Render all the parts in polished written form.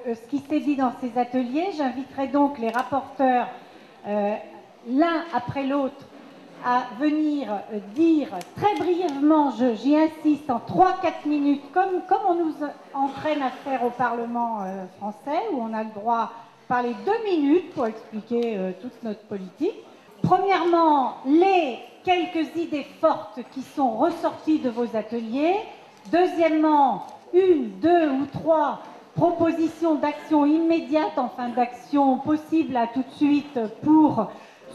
Ce qui s'est dit dans ces ateliers, j'inviterai donc les rapporteurs, l'un après l'autre, à venir dire très brièvement, j'y insiste, en 3-4 minutes, comme on nous entraîne à faire au Parlement français, où on a le droit de parler 2 minutes pour expliquer toute notre politique. Premièrement, les quelques idées fortes qui sont ressorties de vos ateliers. Deuxièmement, 1, 2 ou 3 propositions d'action immédiate, enfin d'action possible à tout de suite pour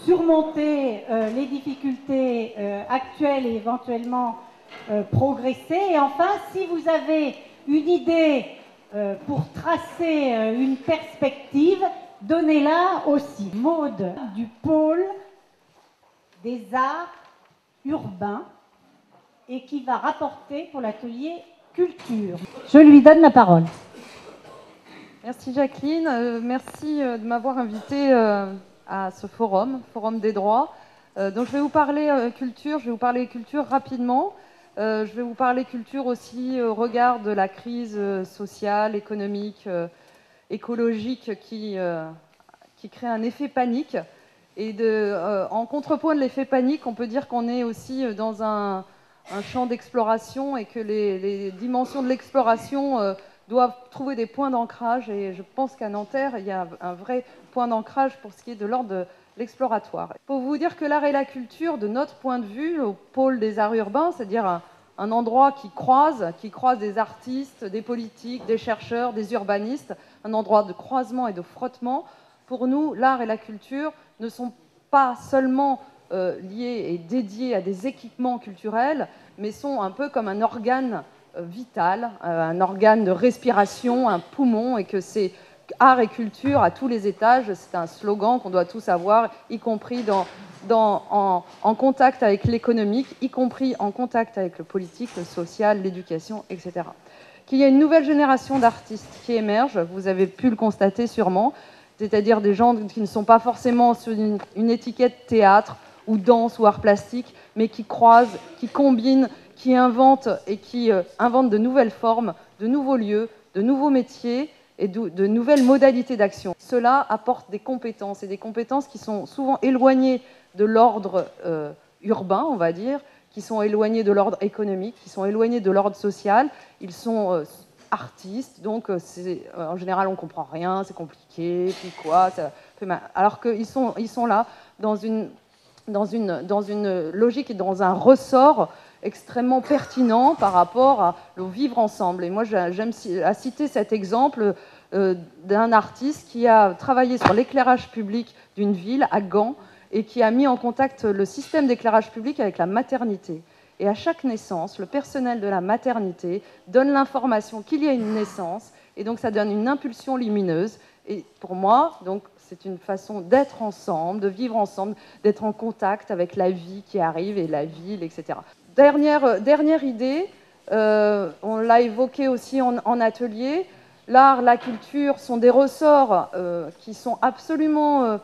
surmonter les difficultés actuelles et éventuellement progresser. Et enfin, si vous avez une idée pour tracer une perspective, donnez-la aussi. Maude du pôle des arts urbains et qui va rapporter pour l'atelier culture. Je lui donne la parole. Merci Jacqueline, merci de m'avoir invitée à ce forum des droits. Donc je vais vous parler culture, rapidement. Je vais vous parler culture aussi au regard de la crise sociale, économique, écologique qui crée un effet panique. Et en contrepoint de l'effet panique, on peut dire qu'on est aussi dans un champ d'exploration et que les dimensions de l'exploration doivent trouver des points d'ancrage. Et je pense qu'à Nanterre, il y a un vrai point d'ancrage pour ce qui est de l'ordre de l'exploratoire. Pour vous dire que l'art et la culture, de notre point de vue, au pôle des arts urbains, c'est-à-dire un endroit qui croise des artistes, des politiques, des chercheurs, des urbanistes, un endroit de croisement et de frottement. Pour nous, l'art et la culture ne sont pas seulement liés et dédiés à des équipements culturels, mais sont un peu comme un organe vital, un organe de respiration, un poumon, et que c'est art et culture à tous les étages. C'est un slogan qu'on doit tous avoir, y compris en contact avec l'économique, y compris en contact avec le politique, le social, l'éducation, etc. Qu'il y a une nouvelle génération d'artistes qui émerge, vous avez pu le constater sûrement, c'est-à-dire des gens qui ne sont pas forcément sur une étiquette théâtre ou danse ou art plastique, mais qui croisent, qui combinent, qui inventent et qui inventent de nouvelles formes, de nouveaux lieux, de nouveaux métiers et de nouvelles modalités d'action. Cela apporte des compétences, et des compétences qui sont souvent éloignées de l'ordre urbain, on va dire, qui sont éloignées de l'ordre économique, qui sont éloignées de l'ordre social. Ils sont artistes, donc en général on ne comprend rien, c'est compliqué, puis quoi, ça fait mal. Alors qu'ils sont là dans une logique et dans un ressort extrêmement pertinent par rapport au vivre ensemble. Et moi, j'aime citer cet exemple d'un artiste qui a travaillé sur l'éclairage public d'une ville, à Gand, et qui a mis en contact le système d'éclairage public avec la maternité. Et à chaque naissance, le personnel de la maternité donne l'information qu'il y a une naissance, et donc ça donne une impulsion lumineuse. Et pour moi, donc, c'est une façon d'être ensemble, de vivre ensemble, d'être en contact avec la vie qui arrive et la ville, etc. Dernière idée, on l'a évoqué aussi en atelier, l'art, la culture sont des ressorts qui sont absolument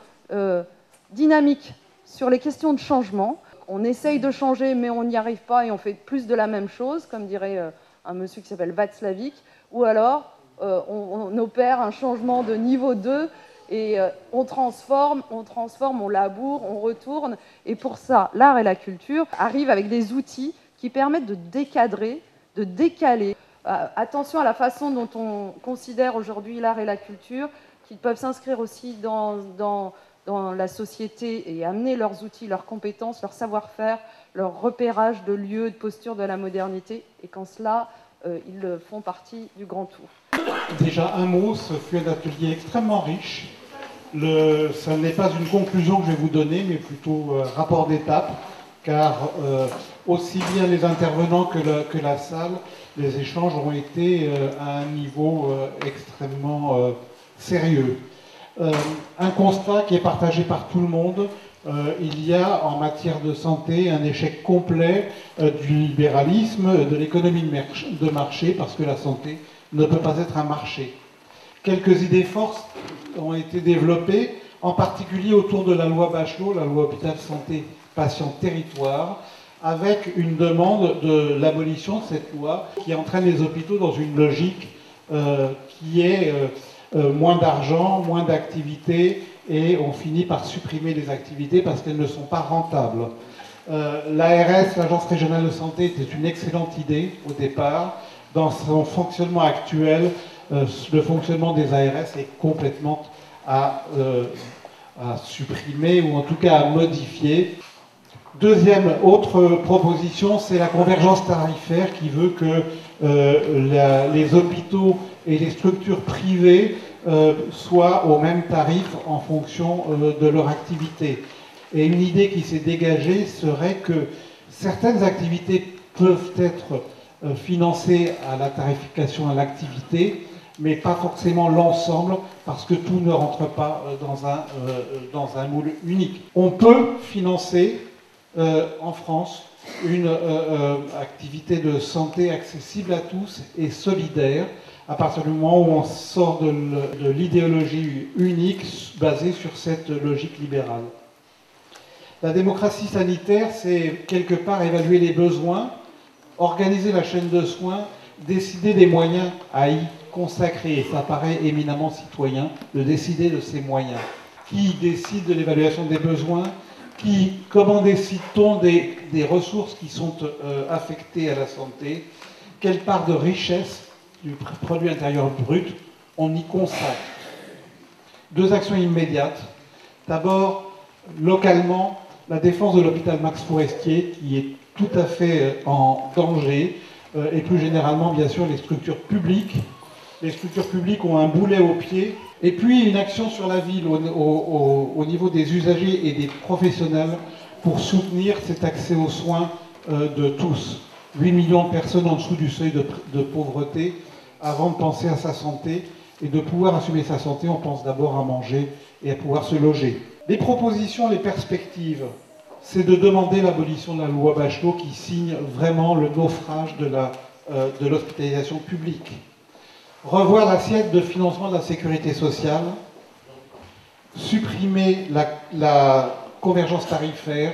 dynamiques sur les questions de changement. On essaye de changer, mais on n'y arrive pas et on fait plus de la même chose, comme dirait un monsieur qui s'appelle Václavic, ou alors on opère un changement de niveau 2 et on transforme, on laboure, on retourne. Et pour ça, l'art et la culture arrivent avec des outils qui permettent de décadrer, de décaler. Attention à la façon dont on considère aujourd'hui l'art et la culture, qui peuvent s'inscrire aussi dans la société et amener leurs outils, leurs compétences, leur savoir-faire, leur repérage de lieux, de postures de la modernité. Et qu'en cela, ils font partie du grand tout. Déjà un mot, ce fut un atelier extrêmement riche. Ce n'est pas une conclusion que je vais vous donner, mais plutôt un rapport d'étape, car aussi bien les intervenants que la salle, les échanges ont été à un niveau extrêmement sérieux. Un constat qui est partagé par tout le monde, il y a en matière de santé un échec complet du libéralisme, de l'économie de marché, parce que la santé ne peut pas être un marché. Quelques idées fortes ont été développées, en particulier autour de la loi Bachelot, la loi Hôpital Santé patient territoire, avec une demande de l'abolition de cette loi qui entraîne les hôpitaux dans une logique qui est moins d'argent, moins d'activités, et on finit par supprimer les activités parce qu'elles ne sont pas rentables. L'ARS, l'Agence régionale de santé, était une excellente idée au départ. Dans son fonctionnement actuel, le fonctionnement des ARS est complètement à supprimer, ou en tout cas à modifier. Deuxième autre proposition, c'est la convergence tarifaire qui veut que les hôpitaux et les structures privées soient au même tarif en fonction de leur activité. Et une idée qui s'est dégagée serait que certaines activités peuvent être financées à la tarification à l'activité, mais pas forcément l'ensemble, parce que tout ne rentre pas dans un moule unique. On peut financer en France une activité de santé accessible à tous et solidaire, à partir du moment où on sort de l'idéologie unique basée sur cette logique libérale. La démocratie sanitaire, c'est quelque part évaluer les besoins, organiser la chaîne de soins, décider des moyens à y consacrer. Et ça paraît éminemment citoyen de décider de ces moyens. Qui décide de l'évaluation des besoins? Comment décide-t-on des ressources qui sont affectées à la santé? Quelle part de richesse du produit intérieur brut on y consacre? Deux actions immédiates. D'abord, localement, la défense de l'hôpital Max Forestier, qui est tout à fait en danger, et plus généralement, bien sûr, les structures publiques. Les structures publiques ont un boulet au pied. Et puis, une action sur la ville au niveau des usagers et des professionnels pour soutenir cet accès aux soins de tous. 8 millions de personnes en dessous du seuil de pauvreté. Avant de penser à sa santé et de pouvoir assumer sa santé, on pense d'abord à manger et à pouvoir se loger. Les propositions, les perspectives, c'est de demander l'abolition de la loi Bachelot qui signe vraiment le naufrage de l'hospitalisation publique. Revoir l'assiette de financement de la sécurité sociale, supprimer la convergence tarifaire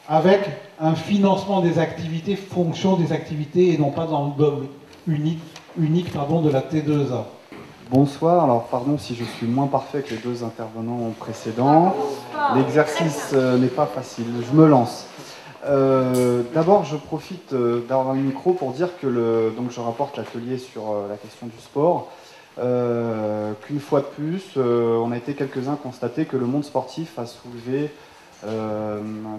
avec un financement des activités, fonction des activités et non pas dans le dogme unique de la T2A. Bonsoir, alors pardon si je suis moins parfait que les deux intervenants précédents. L'exercice n'est pas facile, je me lance. D'abord, je profite d'avoir le micro pour dire que donc je rapporte l'atelier sur la question du sport. Qu'une fois de plus, on a été quelques-uns constater que le monde sportif a soulevé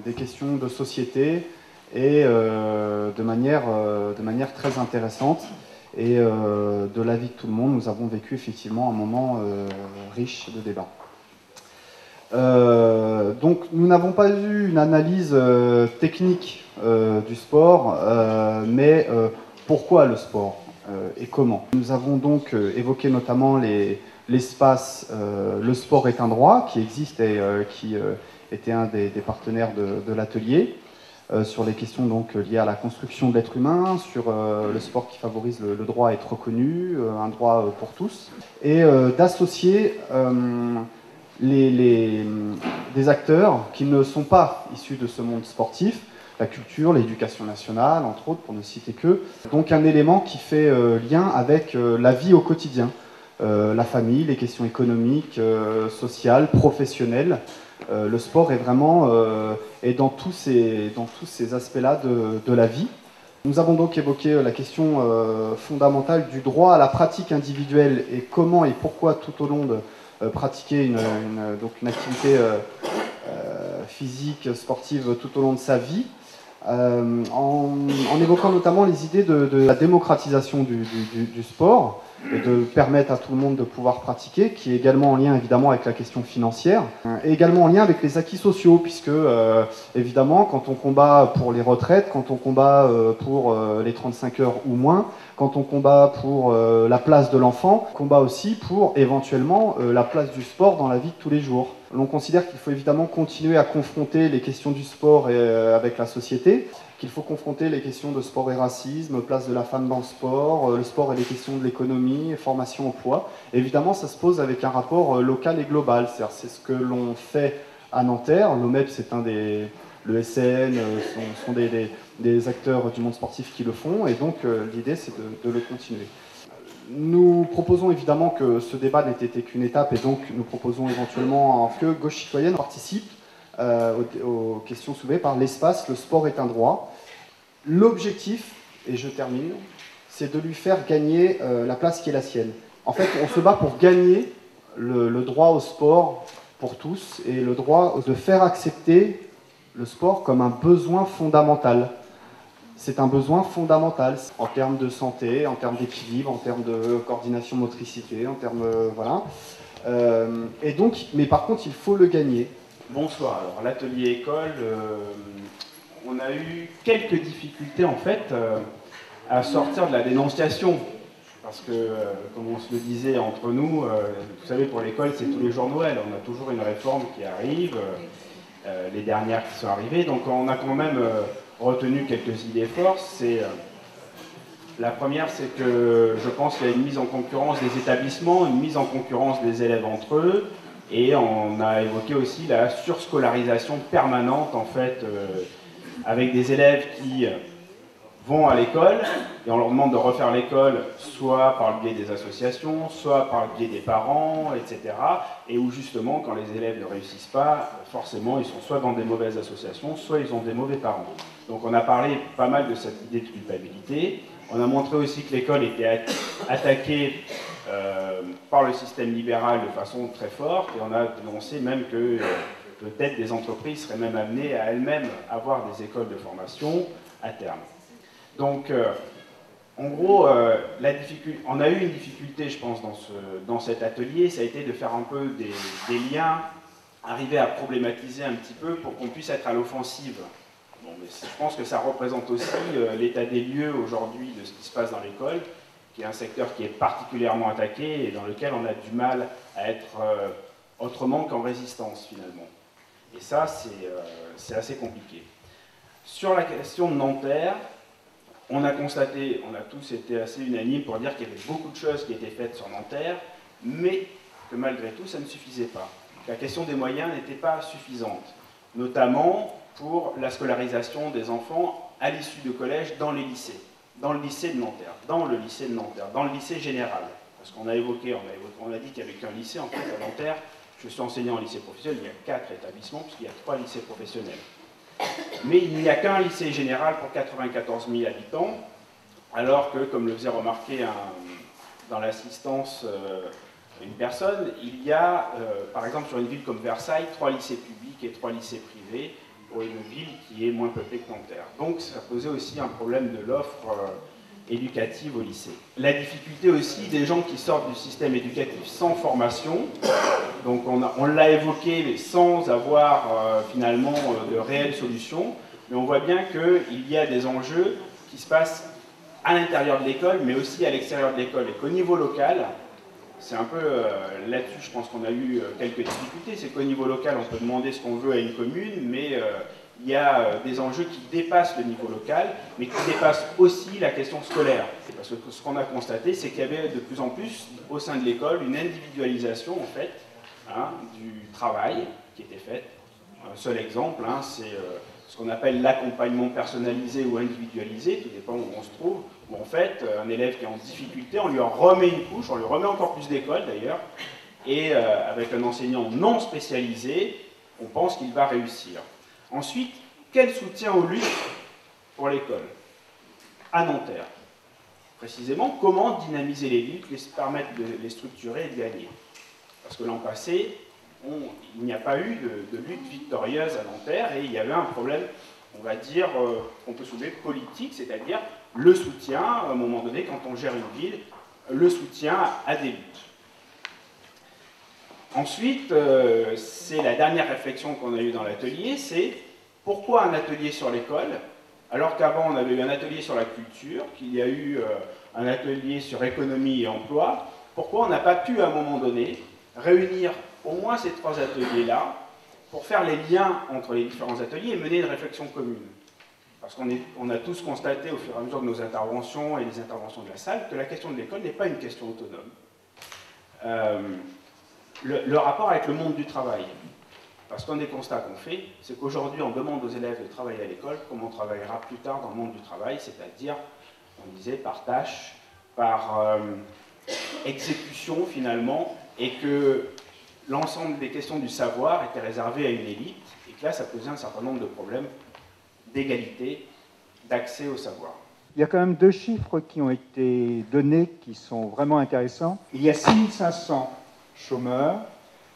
des questions de société et de manière très intéressante. Et de l'avis de tout le monde, nous avons vécu effectivement un moment riche de débat. Donc nous n'avons pas eu une analyse technique du sport, mais pourquoi le sport et comment. Nous avons donc évoqué notamment l'espace Le sport est un droit, qui existe et qui était un des partenaires de l'atelier, sur les questions donc liées à la construction de l'être humain, sur le sport qui favorise le droit à être reconnu, un droit pour tous, et d'associer des acteurs qui ne sont pas issus de ce monde sportif, la culture, l'éducation nationale, entre autres, pour ne citer que. Donc un élément qui fait lien avec la vie au quotidien, la famille, les questions économiques, sociales, professionnelles. Le sport est vraiment dans tous ces aspects-là de la vie. Nous avons donc évoqué la question fondamentale du droit à la pratique individuelle et comment et pourquoi tout au long de pratiquer une activité physique, sportive tout au long de sa vie, en évoquant notamment les idées de la démocratisation du sport et de permettre à tout le monde de pouvoir pratiquer, qui est également en lien évidemment avec la question financière, et également en lien avec les acquis sociaux, puisque évidemment quand on combat pour les retraites, quand on combat pour les 35 heures ou moins, quand on combat pour la place de l'enfant, on combat aussi pour éventuellement la place du sport dans la vie de tous les jours. On considère qu'il faut évidemment continuer à confronter les questions du sport avec la société, qu'il faut confronter les questions de sport et racisme, place de la femme dans le sport et les questions de l'économie, formation, emploi. Évidemment, ça se pose avec un rapport local et global. C'est ce que l'on fait à Nanterre. L'OMEP, c'est un le SN sont des acteurs du monde sportif qui le font, et donc l'idée c'est de le continuer. Nous proposons évidemment que ce débat n'ait été qu'une étape, et donc nous proposons éventuellement que Gauche Citoyenne participe aux questions soulevées par l'espace. Le sport est un droit. L'objectif, et je termine, c'est de lui faire gagner la place qui est la sienne. En fait, on se bat pour gagner le droit au sport pour tous, et le droit de faire accepter le sport comme un besoin fondamental. C'est un besoin fondamental en termes de santé, en termes d'équilibre, en termes de coordination motricité, en termes... voilà. Et donc, mais par contre, il faut le gagner. Bonsoir. Alors, l'atelier école, on a eu quelques difficultés en fait à sortir de la dénonciation. Parce que, comme on se le disait entre nous, vous savez, pour l'école, c'est tous les jours Noël. On a toujours une réforme qui arrive, les dernières qui sont arrivées. Donc, on a quand même retenu quelques idées fortes. La première, c'est que je pense qu'il y a une mise en concurrence des établissements, une mise en concurrence des élèves entre eux. Et on a évoqué aussi la surscolarisation permanente, en fait, avec des élèves qui vont à l'école et on leur demande de refaire l'école soit par le biais des associations, soit par le biais des parents, etc. Et où justement, quand les élèves ne réussissent pas, forcément, ils sont soit dans des mauvaises associations, soit ils ont des mauvais parents. Donc on a parlé pas mal de cette idée de culpabilité. On a montré aussi que l'école était attaquée par le système libéral de façon très forte, et on a dénoncé même que peut-être des entreprises seraient même amenées à elles-mêmes avoir des écoles de formation à terme. Donc, en gros, on a eu une difficulté, je pense, dans cet atelier, ça a été de faire un peu des liens, arriver à problématiser un petit peu pour qu'on puisse être à l'offensive. Bon, mais je pense que ça représente aussi l'état des lieux aujourd'hui de ce qui se passe dans l'école, qui est un secteur qui est particulièrement attaqué et dans lequel on a du mal à être autrement qu'en résistance, finalement. Et ça, c'est assez compliqué. Sur la question de Nanterre, on a constaté, on a tous été assez unanimes pour dire qu'il y avait beaucoup de choses qui étaient faites sur Nanterre, mais que malgré tout, ça ne suffisait pas. La question des moyens n'était pas suffisante, notamment pour la scolarisation des enfants à l'issue de collège dans les lycées, dans le lycée de Nanterre, dans le lycée de Nanterre, dans le lycée général. Parce qu'on a évoqué, on a dit qu'il n'y avait qu'un lycée, en fait, à Nanterre. Je suis enseignant en lycée professionnel, il y a 4 établissements, puisqu'il y a 3 lycées professionnels. Mais il n'y a qu'un lycée général pour 94 000 habitants, alors que, comme le faisait remarquer dans l'assistance une personne, il y a, par exemple, sur une ville comme Versailles, 3 lycées publics et 3 lycées privés, pour une ville qui est moins peuplée que Nanterre. Donc ça posait aussi un problème de l'offre éducative au lycée. La difficulté aussi des gens qui sortent du système éducatif sans formation, donc on l'a évoqué mais sans avoir finalement de réelles solutions, mais on voit bien qu'il y a des enjeux qui se passent à l'intérieur de l'école, mais aussi à l'extérieur de l'école, et qu'au niveau local, c'est un peu là-dessus, je pense qu'on a eu quelques difficultés, c'est qu'au niveau local, on peut demander ce qu'on veut à une commune, mais il y a des enjeux qui dépassent le niveau local, mais qui dépassent aussi la question scolaire. Parce que ce qu'on a constaté, c'est qu'il y avait de plus en plus, au sein de l'école, une individualisation, en fait, du travail qui était fait. Un seul exemple, c'est ce qu'on appelle l'accompagnement personnalisé ou individualisé, tout dépend où on se trouve, où en fait, un élève qui est en difficulté, on lui en remet une couche, on lui remet encore plus d'école d'ailleurs, et avec un enseignant non spécialisé, on pense qu'il va réussir. Ensuite, quel soutien aux luttes pour l'école à Nanterre? Précisément, comment dynamiser les luttes, les permettre de les structurer et de gagner? Parce que l'an passé, il n'y a pas eu de lutte victorieuse à Nanterre et il y avait un problème, on va dire, qu'on peut soulever politique, c'est-à-dire le soutien, à un moment donné, quand on gère une ville, le soutien à des luttes. Ensuite, c'est la dernière réflexion qu'on a eue dans l'atelier, c'est pourquoi un atelier sur l'école, alors qu'avant on avait eu un atelier sur la culture, qu'il y a eu un atelier sur économie et emploi, pourquoi on n'a pas pu à un moment donné réunir au moins ces 3 ateliers-là pour faire les liens entre les différents ateliers et mener une réflexion commune. Parce qu'on a tous constaté au fur et à mesure de nos interventions et des interventions de la salle que la question de l'école n'est pas une question autonome. Le rapport avec le monde du travail. Parce qu'un des constats qu'on fait, c'est qu'aujourd'hui, on demande aux élèves de travailler à l'école comme on travaillera plus tard dans le monde du travail, c'est-à-dire, on disait, par tâche, par exécution finalement, et que l'ensemble des questions du savoir étaient réservées à une élite, et que là, ça posait un certain nombre de problèmes d'égalité, d'accès au savoir. Il y a quand même 2 chiffres qui ont été donnés qui sont vraiment intéressants. Il y a 6500 chômeurs.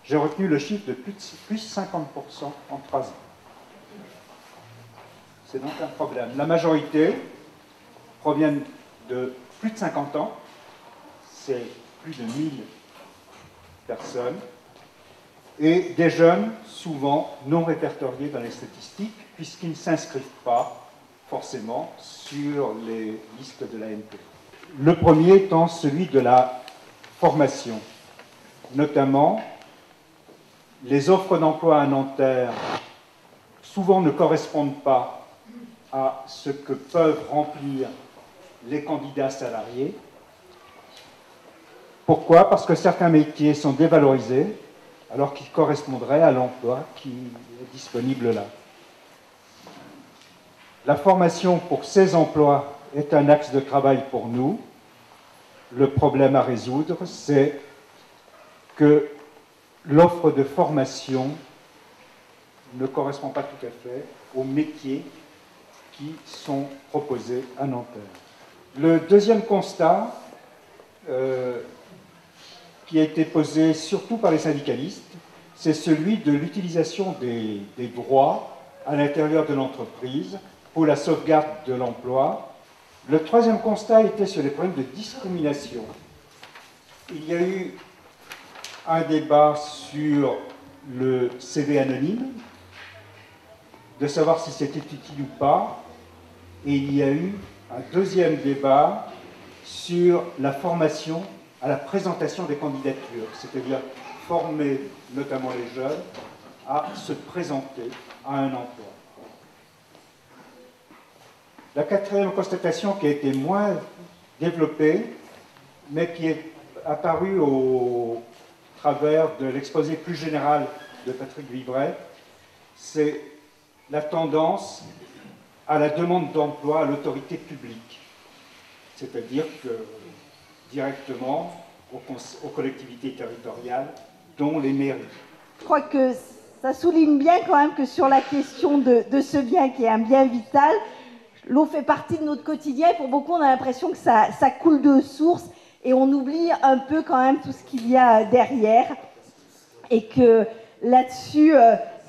J'ai retenu le chiffre de plus 50% en 3 ans. C'est donc un problème. La majorité proviennent de plus de 50 ans. C'est plus de 1000 personnes. Et des jeunes, souvent non répertoriés dans les statistiques, puisqu'ils ne s'inscrivent pas forcément sur les listes de l'ANP. Le premier étant celui de la formation. Notamment, les offres d'emploi à Nanterre souvent ne correspondent pas à ce que peuvent remplir les candidats salariés. Pourquoi? Parce que certains métiers sont dévalorisés alors qu'ils correspondraient à l'emploi qui est disponible là. La formation pour ces emplois est un axe de travail pour nous. Le problème à résoudre, c'est que l'offre de formation ne correspond pas tout à fait aux métiers qui sont proposés à Nanterre. Le deuxième constat, qui a été posé surtout par les syndicalistes, c'est celui de l'utilisation des droits à l'intérieur de l'entreprise pour la sauvegarde de l'emploi. Le troisième constat était sur les problèmes de discrimination. Il y a eu un débat sur le CV anonyme, de savoir si c'était utile ou pas, et il y a eu un deuxième débat sur la formation à la présentation des candidatures, c'est-à-dire former notamment les jeunes à se présenter à un emploi. La quatrième constatation qui a été moins développée, mais qui est apparue au travers de l'exposé plus général de Patrick Vibret, c'est la tendance à la demande d'emploi à l'autorité publique. C'est-à-dire que directement aux collectivités territoriales, dont les mairies. Je crois que ça souligne bien quand même que sur la question de ce bien qui est un bien vital, l'eau fait partie de notre quotidien et pour beaucoup on a l'impression que ça coule de source et on oublie un peu quand même tout ce qu'il y a derrière et que là-dessus,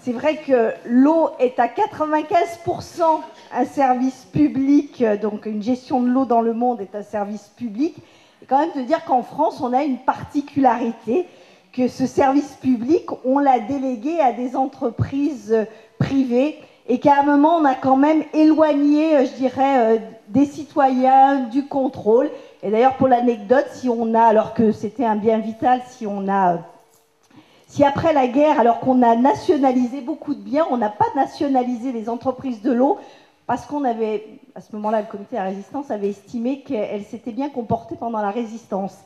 c'est vrai que l'eau est à 95% un service public, donc une gestion de l'eau dans le monde est un service public. Et quand même de dire qu'en France, on a une particularité, que ce service public, on l'a délégué à des entreprises privées et qu'à un moment, on a quand même éloigné, je dirais, des citoyens du contrôle. Et d'ailleurs, pour l'anecdote, si on a, alors que c'était un bien vital, si après la guerre, alors qu'on a nationalisé beaucoup de biens, on n'a pas nationalisé les entreprises de l'eau, parce qu'on avait, à ce moment-là, le comité de la résistance avait estimé qu'elles s'étaient bien comportées pendant la résistance.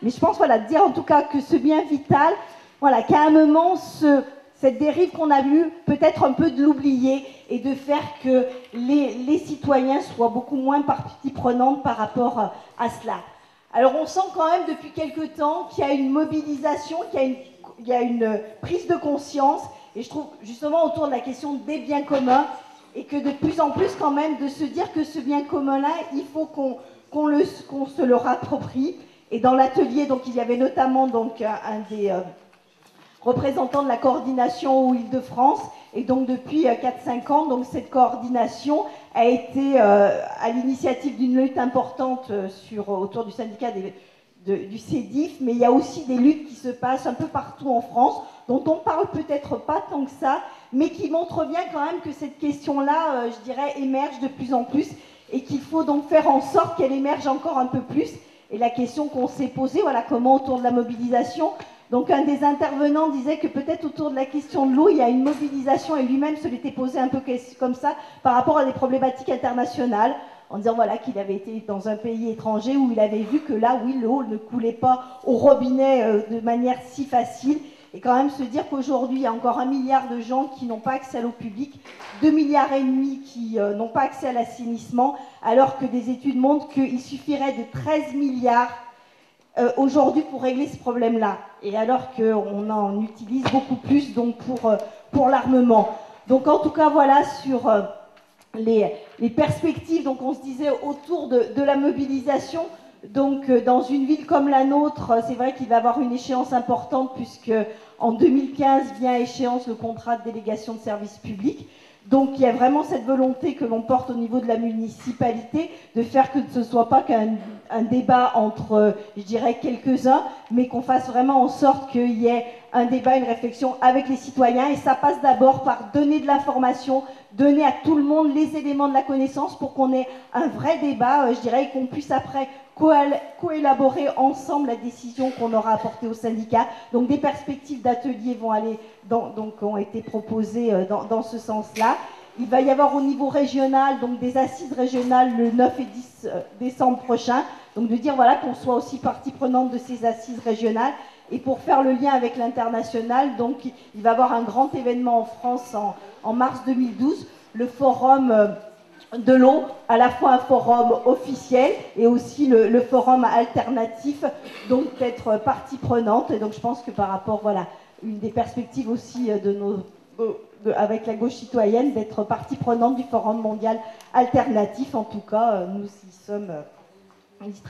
Mais je pense, voilà, de dire en tout cas que ce bien vital, voilà, qu'à un moment, cette dérive qu'on a eue, peut-être un peu de l'oublier et de faire que les citoyens soient beaucoup moins partie prenante par rapport à cela. Alors on sent quand même depuis quelque temps qu'il y a une mobilisation, qu'il y a une prise de conscience, et je trouve justement autour de la question des biens communs, et que de plus en plus quand même de se dire que ce bien commun-là, il faut qu'on se le rapproprie. Et dans l'atelier, donc il y avait notamment donc un des représentants de la coordination Île-de-France, et donc depuis 4-5 ans, donc cette coordination a été à l'initiative d'une lutte importante autour du syndicat du CEDIF, mais il y a aussi des luttes qui se passent un peu partout en France, dont on parle peut-être pas tant que ça, mais qui montrent bien quand même que cette question-là, je dirais, émerge de plus en plus, et qu'il faut donc faire en sorte qu'elle émerge encore un peu plus. Et la question qu'on s'est posée, voilà, comment autour de la mobilisation. Donc un des intervenants disait que peut-être autour de la question de l'eau, il y a une mobilisation, et lui-même se l'était posé un peu comme ça, par rapport à des problématiques internationales, en disant voilà, qu'il avait été dans un pays étranger où il avait vu que là, oui, l'eau ne coulait pas au robinet de manière si facile, et quand même se dire qu'aujourd'hui, il y a encore 1 milliard de gens qui n'ont pas accès à l'eau publique, 2,5 milliards qui n'ont pas accès à l'assainissement, alors que des études montrent qu'il suffirait de 13 milliards aujourd'hui pour régler ce problème-là, et alors qu'on en utilise beaucoup plus donc pour l'armement. Donc en tout cas, voilà sur les perspectives, donc on se disait autour de la mobilisation. Donc dans une ville comme la nôtre, c'est vrai qu'il va y avoir une échéance importante, puisque en 2015 vient à échéance le contrat de délégation de service public. Donc il y a vraiment cette volonté que l'on porte au niveau de la municipalité de faire que ce ne soit pas qu'un débat entre, je dirais, quelques-uns, mais qu'on fasse vraiment en sorte qu'il y ait un débat, une réflexion avec les citoyens. Et ça passe d'abord par donner de l'information, donner à tout le monde les éléments de la connaissance pour qu'on ait un vrai débat, je dirais, et qu'on puisse après coélaborer ensemble la décision qu'on aura apportée au syndicat. Donc des perspectives d'ateliers vont aller ont été proposées dans ce sens-là. Il va y avoir au niveau régional donc des assises régionales le 9 et 10 décembre prochain. Donc de dire voilà qu'on soit aussi partie prenante de ces assises régionales. Et pour faire le lien avec l'international, donc il va y avoir un grand événement en France en mars 2012, le forum de l'eau, à la fois un forum officiel et aussi le forum alternatif, donc d'être partie prenante. Et donc je pense que par rapport, voilà, une des perspectives aussi avec la gauche citoyenne, d'être partie prenante du forum mondial alternatif. En tout cas, nous y sommes très